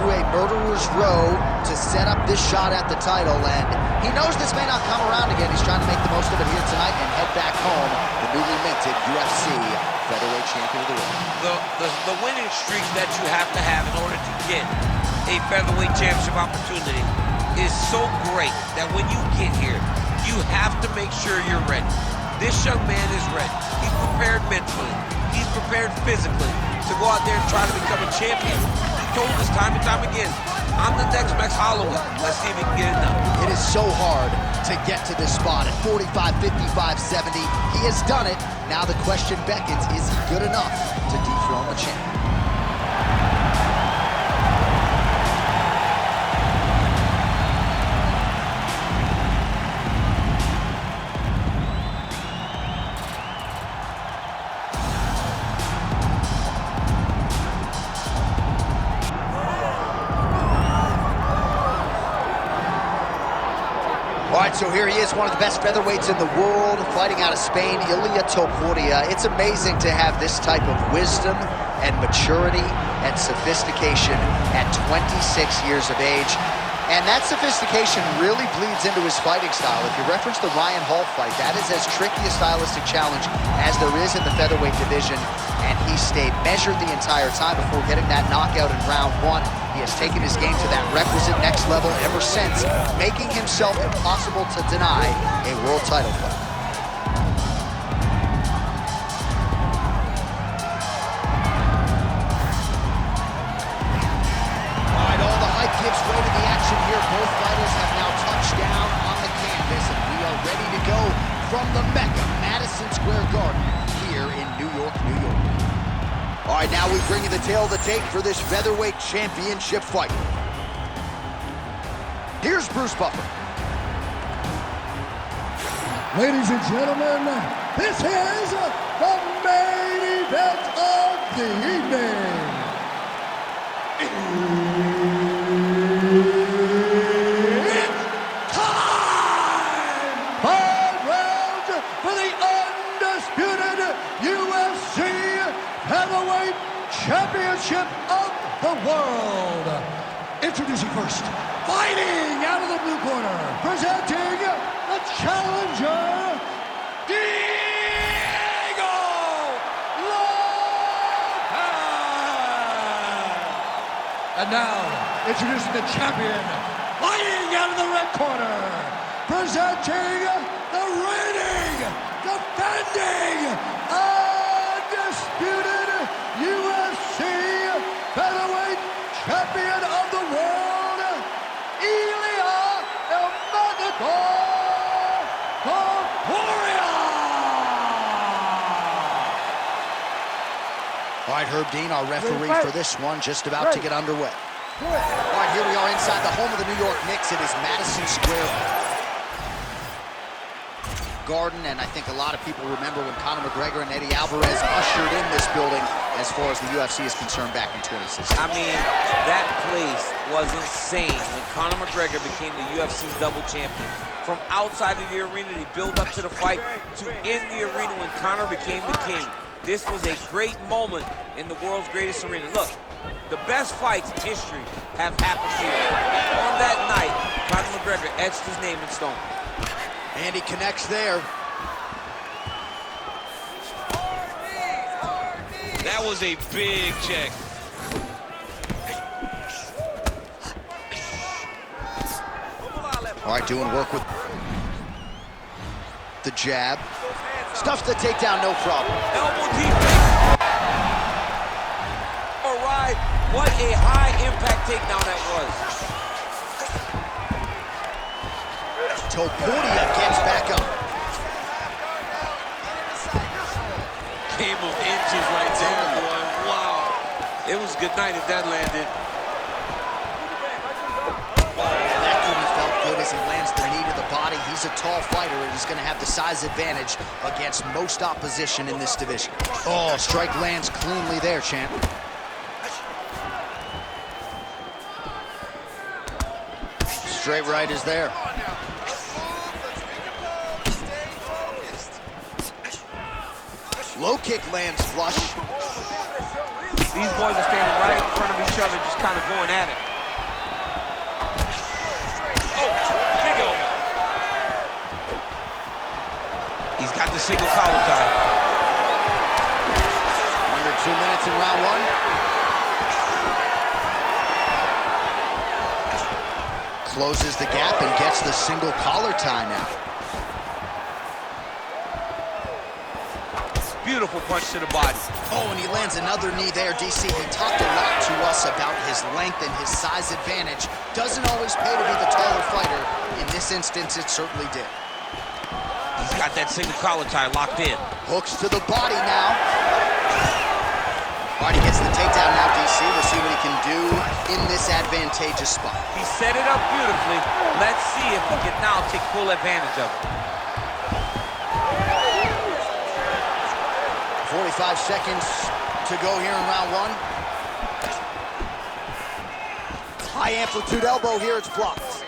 through a murderer's row to set up this shot at the title, and he knows this may not come around again. He's trying to make the most of it here tonight and head back home, the newly minted UFC featherweight champion of the world. The winning streak that you have to have in order to get a featherweight championship opportunity is so great that when you get here, you have to make sure you're ready. This young man is ready. He's prepared mentally. He's prepared physically to go out there and try to become a champion. He told us time and time again, I'm the next Max Holloway. Let's see if he can get it done. It is so hard to get to this spot at 45, 55, 70. He has done it. Now the question beckons, is he good enough to dethrone the champion? All right, so here he is, one of the best featherweights in the world, fighting out of Spain, Ilia Topuria. It's amazing to have this type of wisdom and maturity and sophistication at 26 years of age. And that sophistication really bleeds into his fighting style. If you reference the Ryan Hall fight, that is as tricky a stylistic challenge as there is in the featherweight division. And he stayed measured the entire time before getting that knockout in round one. He has taken his game to that requisite next level ever since, making himself impossible to deny a world title fight. All right, all the hype gives way to the action here. Both fighters have now touched down on the canvas, and we are ready to go from the Mecca, Madison Square Garden, here in New York, New York. All right, now we bring you the tale of the tape for this featherweight championship fight. Here's Bruce Buffer. Ladies and gentlemen, this is the main event of the evening. It's time! 5 rounds for the undisputed UFC Heavyweight Championship of the world. Introducing first, fighting out of the blue corner, presenting the challenger, Diego Lopez. And now, introducing the champion, fighting out of the red corner, presenting the reigning, defending, undisputed UFC featherweight champion of the world, Ilia Topuria. All right, Herb Dean, our referee for this one, just about to get underway. All right, here we are inside the home of the New York Knicks. It is Madison Square Garden, and I think a lot of people remember when Conor McGregor and Eddie Alvarez ushered in this building as far as the UFC is concerned back in 2016. I mean, that place was insane when Conor McGregor became the UFC's double champion. From outside of the arena, they build up to the fight, to in the arena when Conor became the king. This was a great moment in the world's greatest arena. Look, the best fights in history have happened here. On that night, Conor McGregor etched his name in stone. And he connects there. That was a big check. All right, doing work with the jab. Stuffs the takedown, no problem. Elbow deep. All right, what a high impact takedown that was. Topuria gets back up. Game of inches right there, boy. Wow. It was good night if that landed. That could have felt good as he lands the knee to the body. He's a tall fighter, and he's going to have the size advantage against most opposition in this division. Oh, strike lands cleanly there, champ. Straight right is there. Low kick lands flush. These boys are standing right in front of each other, just kind of going at it. the single collar tie. Under 2 minutes in round one. Closes the gap and gets the single collar tie now. Beautiful punch to the body. Oh, and he lands another knee there, DC. He talked a lot to us about his length and his size advantage. Doesn't always pay to be the taller fighter. In this instance, it certainly did. He's got that single collar tie locked in. Hooks to the body now. All right, he gets the takedown now, DC. We'll see what he can do in this advantageous spot. He set it up beautifully. Let's see if he can now take full advantage of it. 45 seconds to go here in round one. High amplitude elbow here, it's blocked.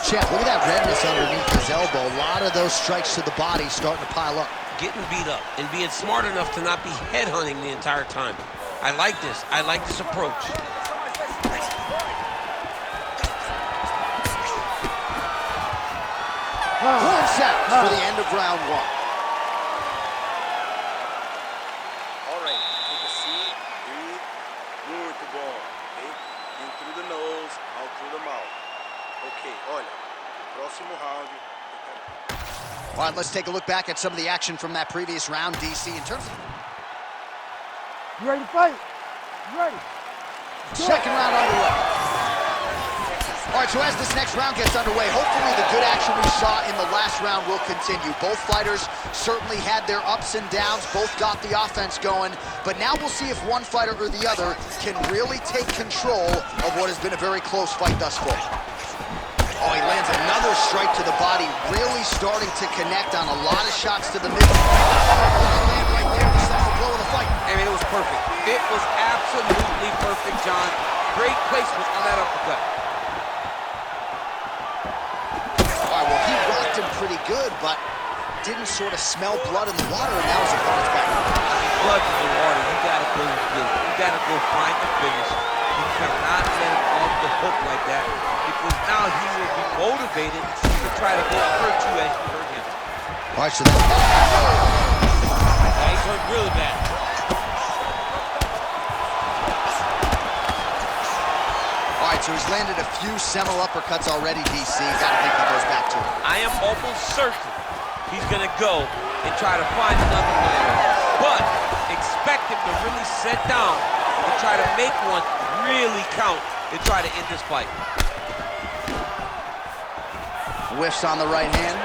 Champ, look at that redness underneath his elbow. A lot of those strikes to the body starting to pile up. Getting beat up and being smart enough to not be headhunting the entire time. I like this. I like this approach. 1 sound for the end of round one. All right, take a seat, breathe. Muito bom, okay? In through the nose, out through the mouth. Okay, olha, o próximo round. All right, let's take a look back at some of the action from that previous round, DC. In terms of... You ready to fight? You ready? Second round underway. All right, so as this next round gets underway, hopefully the good action we saw in the last round will continue. Both fighters certainly had their ups and downs, both got the offense going, but now we'll see if one fighter or the other can really take control of what has been a very close fight thus far. Oh, he lands another strike to the body, really starting to connect on a lot of shots to the middle. Land right there, the second blow of the fight. I mean, it was perfect. It was absolutely perfect, John. Great placement on that uppercut. All right, well, he rocked him pretty good, but didn't sort of smell blood in the water, and now his opponent's back. Blood in the water. You gotta go get it. You gotta go find the finish. You cannot let him off the hook like that, because now he will be motivated to try to go hurt you as you hurt him. All right, so that's... Yeah, he's hurt really bad. All right, so he's landed a few seminal uppercuts already, DC. Gotta think he goes back to it. I am almost certain he's gonna go and try to find another winner. But expect him to really sit down and try to make one really count and try to end this fight. Whiffs on the right hand.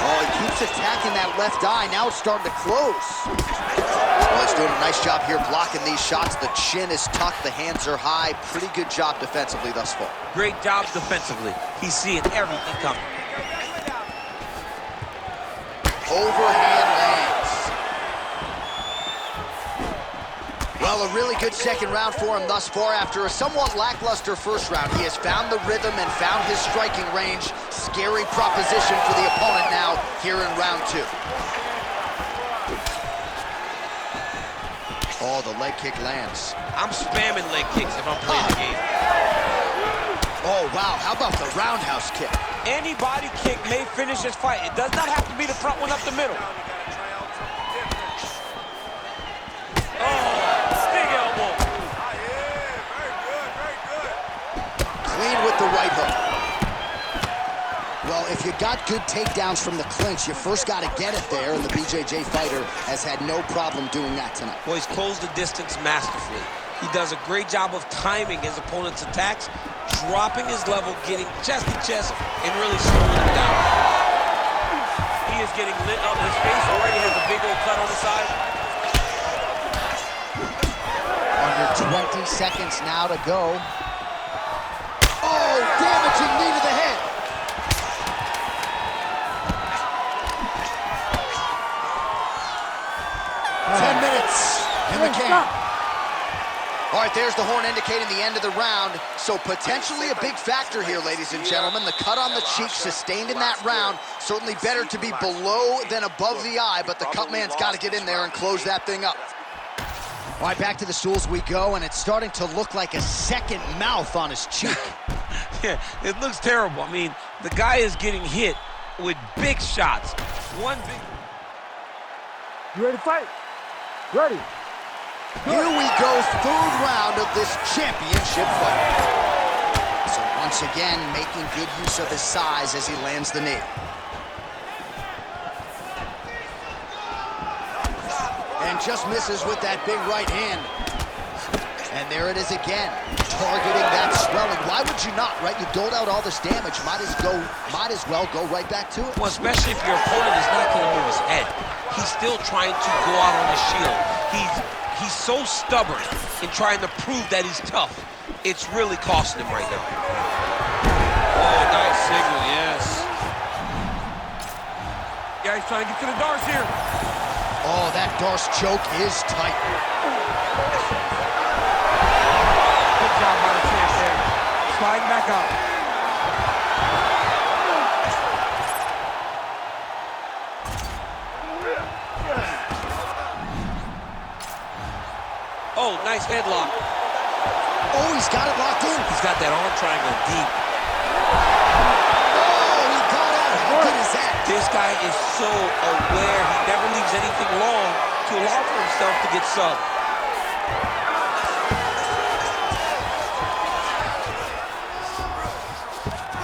Oh, he keeps attacking that left eye. Now it's starting to close. Well, he's doing a nice job here blocking these shots. The chin is tucked, the hands are high. Pretty good job defensively thus far. Great job defensively. He's seeing everything coming. Overhand lands. Well, a really good second round for him thus far. After a somewhat lackluster first round, he has found the rhythm and found his striking range. Scary proposition for the opponent now here in round two. Oh, the leg kick lands. I'm spamming leg kicks if I'm playing the game. Oh, wow. How about the roundhouse kick? Any body kick may finish this fight. It does not have to be the front one up the middle. Clean with the right hook. Well, if you got good takedowns from the clinch, you first got to get it there, and the BJJ fighter has had no problem doing that tonight. Well, he's closed the distance masterfully. He does a great job of timing his opponent's attacks, dropping his level, getting chest to chest, and really slowing him down. He is getting lit up. His face already has a big old cut on the side. Under 20 seconds now to go. Oh, damaging knee to the head. In the can. All right, there's the horn indicating the end of the round. So potentially a big factor here, ladies and gentlemen. The cut on the cheek sustained in that round. Certainly better to be below than above the eye, but the cut man's got to get in there and close that thing up. All right, back to the stools we go, and it's starting to look like a second mouth on his cheek. Yeah, it looks terrible. I mean, the guy is getting hit with big shots. One big... You ready to fight? Ready. Here we go, third round of this championship fight. So once again, making good use of his size as he lands the knee. And just misses with that big right hand. And there it is again, targeting that swelling. Why would you not, right? You doled out all this damage, might as well go right back to it. Well, especially if your opponent is not going to move his head. He's still trying to go out on his shield. He's so stubborn in trying to prove that he's tough. It's really costing him right now. Oh, nice signal, yes. Yeah, he's trying to get to the Darce here. Oh, that Darce choke is tight. Good job by the champ there. Sliding back up. Oh, nice headlock. Oh, he's got it locked in. He's got that arm triangle deep. Oh, he got out. How good is that? This guy is so aware. He never leaves anything long to allow for himself to get subbed.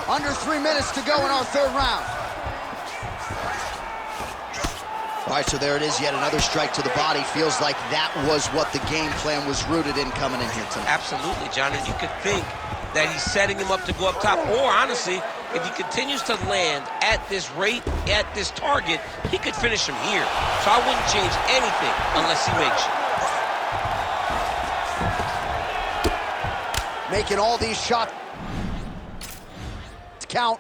Under 3 minutes to go in our third round. All right, so there it is, yet another strike to the body. Feels like that was what the game plan was rooted in coming in here tonight. Absolutely, John, and you could think that he's setting him up to go up top, or honestly, if he continues to land at this rate, at this target, he could finish him here. So I wouldn't change anything unless he makes you. Making all these shots count.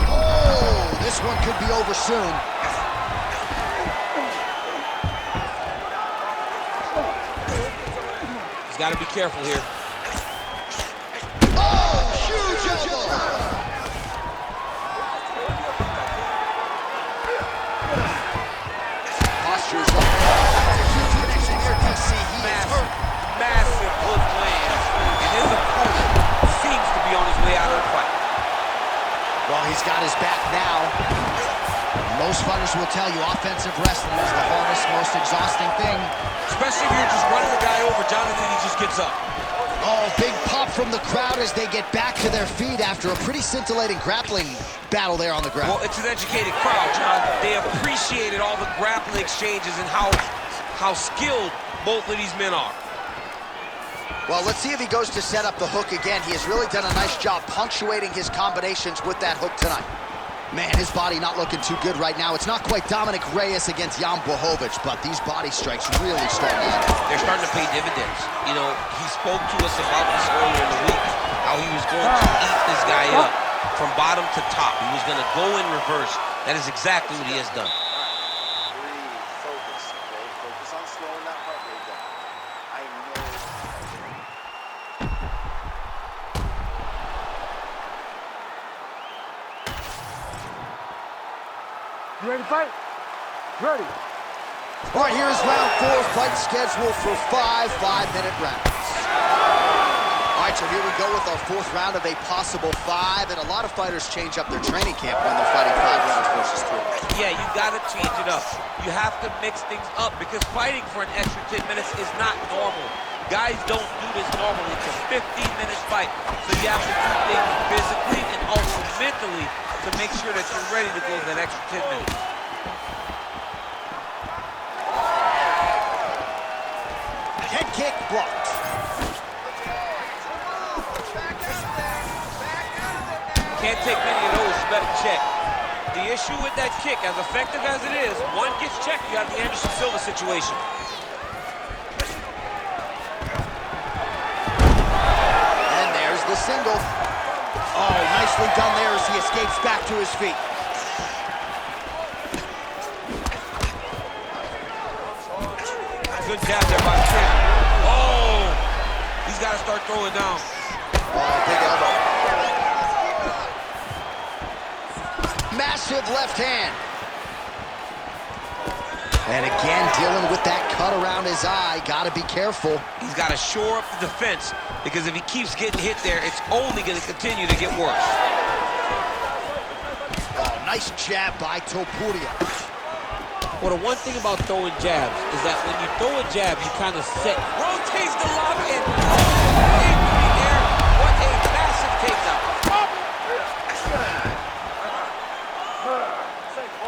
Oh, this one could be over soon. He's got to be careful here. Oh, huge elbow. Posture's up. That's a huge connection here, DC. He is hurt. Massive hook lands, and his opponent seems to be on his way out of the fight. Well, he's got his back now. Most fighters will tell you offensive wrestling is the hardest, most exhausting thing. Especially if you're just running the guy over, Jonathan, he just gets up. Oh, big pop from the crowd as they get back to their feet after a pretty scintillating grappling battle there on the ground. Well, it's an educated crowd, John. They appreciated all the grappling exchanges and how skilled both of these men are. Well, let's see if he goes to set up the hook again. He has really done a nice job punctuating his combinations with that hook tonight. Man, his body not looking too good right now. It's not quite Dominic Reyes against Jan Blachowicz, but these body strikes really starting to end. They're starting to pay dividends. You know, he spoke to us about this earlier in the week, how he was going to eat this guy up from bottom to top. He was going to go in reverse. That is exactly what he has done. Breathe, focus, okay? Focus on slowing that heart rate down. I know. You ready to fight? Ready. All right, here's round 4, fight scheduled for 5 5-minute rounds. All right, so here we go with our 4th round of a possible 5, and a lot of fighters change up their training camp when they're fighting 5 rounds versus 3. Yeah, you got to change it up. You have to mix things up because fighting for an extra 10 minutes is not normal. Guys don't do this normally. It's a 15-minute fight. So you have to do things physically and also mentally to make sure that you're ready to go that extra 10 minutes. Head kick blocked. Can't take many of those, you better check. The issue with that kick, as effective as it is, one gets checked, you have the Anderson Silva situation. And there's the single. Oh, nicely done there as he escapes back to his feet. Good jab there by the champ. Oh, he's got to start throwing down. Oh, big elbow. Massive left hand. And again, dealing with that cut around his eye. Got to be careful. He's got to shore up the defense, because if he keeps getting hit there, it's only going to continue to get worse. Oh, nice jab by Topuria. Well, the one thing about throwing jabs is that when you throw a jab, you kind of set, rotates the lob, and there. What a massive takedown.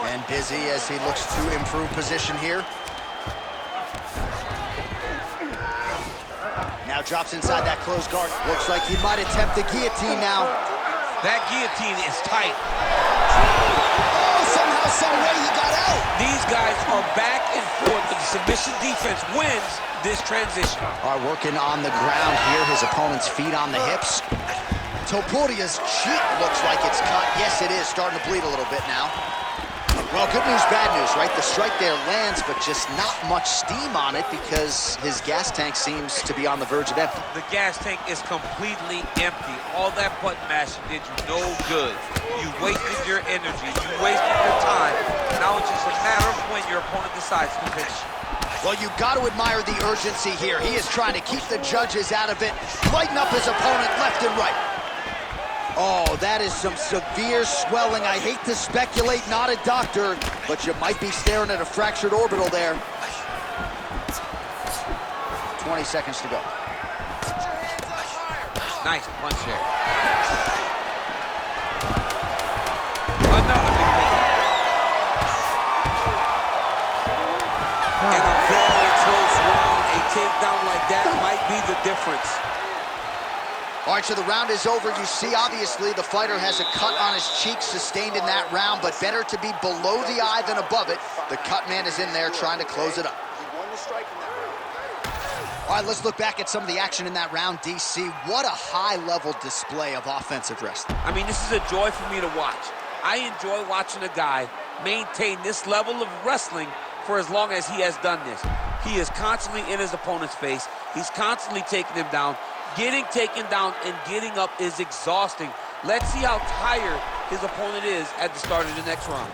And busy as he looks to improve position here. Now drops inside that closed guard. Looks like he might attempt the guillotine now. That guillotine is tight. Oh, somehow, some way he got out. These guys are back and forth, but the submission defense wins this transition. Are working on the ground here. His opponent's feet on the hips. Topuria's cheek looks like it's cut. Yes, it is. Starting to bleed a little bit now. Well, good news, bad news, right? The strike there lands, but just not much steam on it because his gas tank seems to be on the verge of empty. The gas tank is completely empty. All that button mashing did you no good. You wasted your energy. You wasted your time. Now it's just a matter of when your opponent decides to finish. Well, you got to admire the urgency here. He is trying to keep the judges out of it, lighten up his opponent left and right. Oh, that is some severe swelling. I hate to speculate, not a doctor, but you might be staring at a fractured orbital there. 20 seconds to go. Nice punch there. Another big hit. In a very close round, a takedown like that might be the difference. All right, so the round is over. You see, obviously, the fighter has a cut on his cheek sustained in that round, but better to be below the eye than above it. The cut man is in there trying to close it up. He won the strike in that round. All right, let's look back at some of the action in that round, DC. What a high-level display of offensive wrestling. I mean, this is a joy for me to watch. I enjoy watching a guy maintain this level of wrestling for as long as he has done this. He is constantly in his opponent's face. He's constantly taking him down. Getting taken down and getting up is exhausting. Let's see how tired his opponent is at the start of the next round.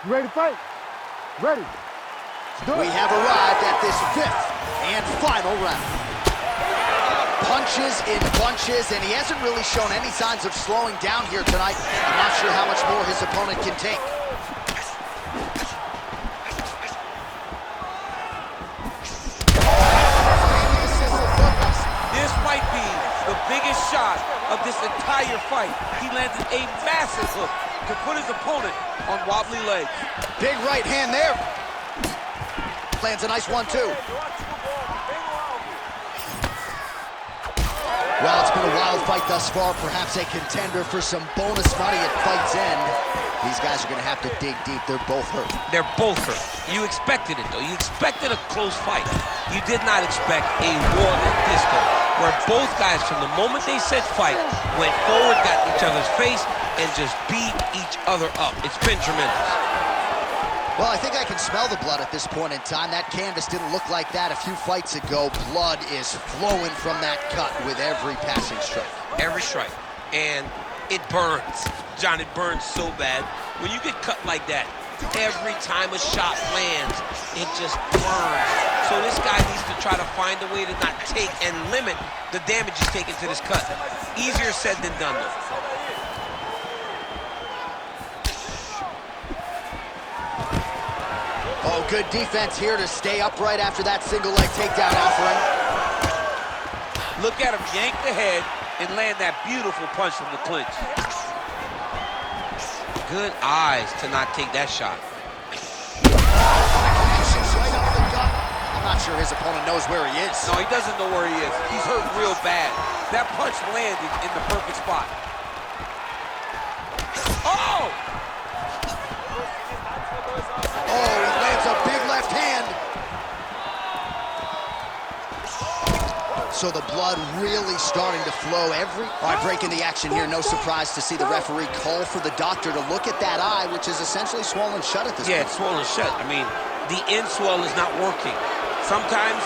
You ready to fight? Ready. We have arrived at this fifth and final round. Punches in bunches, and he hasn't really shown any signs of slowing down here tonight. I'm not sure how much more his opponent can take. This might be the biggest shot of this entire fight. He landed a massive hook to put his opponent on wobbly legs. Big right hand there. Lands a nice one, too. Well, it's been a wild fight thus far. Perhaps a contender for some bonus money at fight's end. These guys are going to have to dig deep. They're both hurt. They're both hurt. You expected it, though. You expected a close fight. You did not expect a war like this, though, where both guys, from the moment they said fight, went forward, got in each other's face, and just beat each other up. It's been tremendous. Well, I think I can smell the blood at this point in time. That canvas didn't look like that a few fights ago. Blood is flowing from that cut with every passing strike. Every strike. And it burns. John, it burns so bad. When you get cut like that, every time a shot lands, it just burns. So this guy needs to try to find a way to not take and limit the damage he's taking to this cut. Easier said than done, though. Oh, good defense here to stay upright after that single leg takedown offering. Look at him yank the head and land that beautiful punch from the clinch. Good eyes to not take that shot. I'm not sure his opponent knows where he is. No, he doesn't know where he is. He's hurt real bad. That punch landed in the perfect spot. Oh! Oh, he lands a big left hand. So the blood really starting to flow. All right, breaking the action here. No surprise to see the referee call for the doctor to look at that eye, which is essentially swollen shut at this point. Yeah, it's swollen shut. I mean, the end swell is not working. Sometimes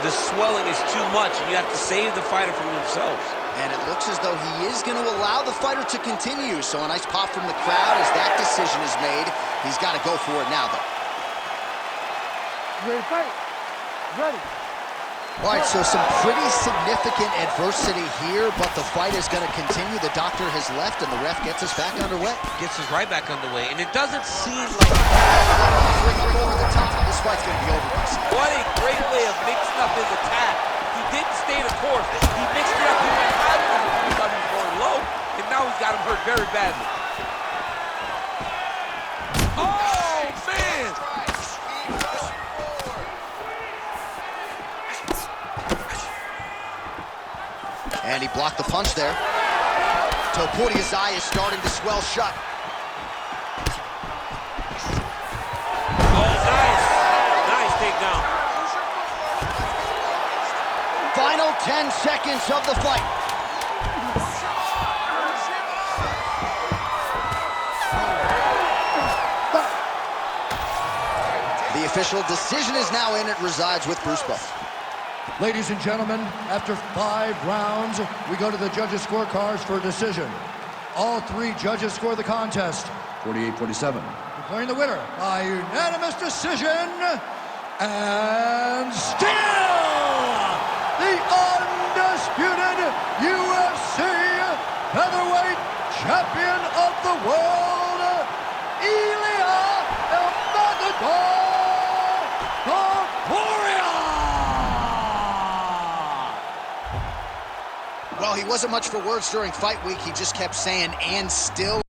the swelling is too much, and you have to save the fighter from themselves. And it looks as though he is going to allow the fighter to continue. So a nice pop from the crowd as that decision is made. He's got to go for it now, though. You ready to fight? Ready. All right, so some pretty significant adversity here, but the fight is going to continue. The doctor has left, and the ref gets us back underway. Gets us right back underway, and it doesn't seem like... Over the top. This fight's going to be over. What a great way of mixing up his attack. He didn't stay the course. He mixed it up. He went high with the going low, and now he's got him hurt very badly. Oh, man! And he blocked the punch there. Topuria's eye is starting to swell shut. Oh, nice. Nice takedown. Final 10 seconds of the fight. The official decision is now in. It resides with Bruce Buffer. Ladies and gentlemen, after 5 rounds, we go to the judges' scorecards for a decision. All 3 judges score the contest, 48-47. Declaring the winner by unanimous decision, and still the undisputed UFC featherweight champion of the world, Ilia El Matador Topuria! Well, he wasn't much for words during fight week. He just kept saying, and still,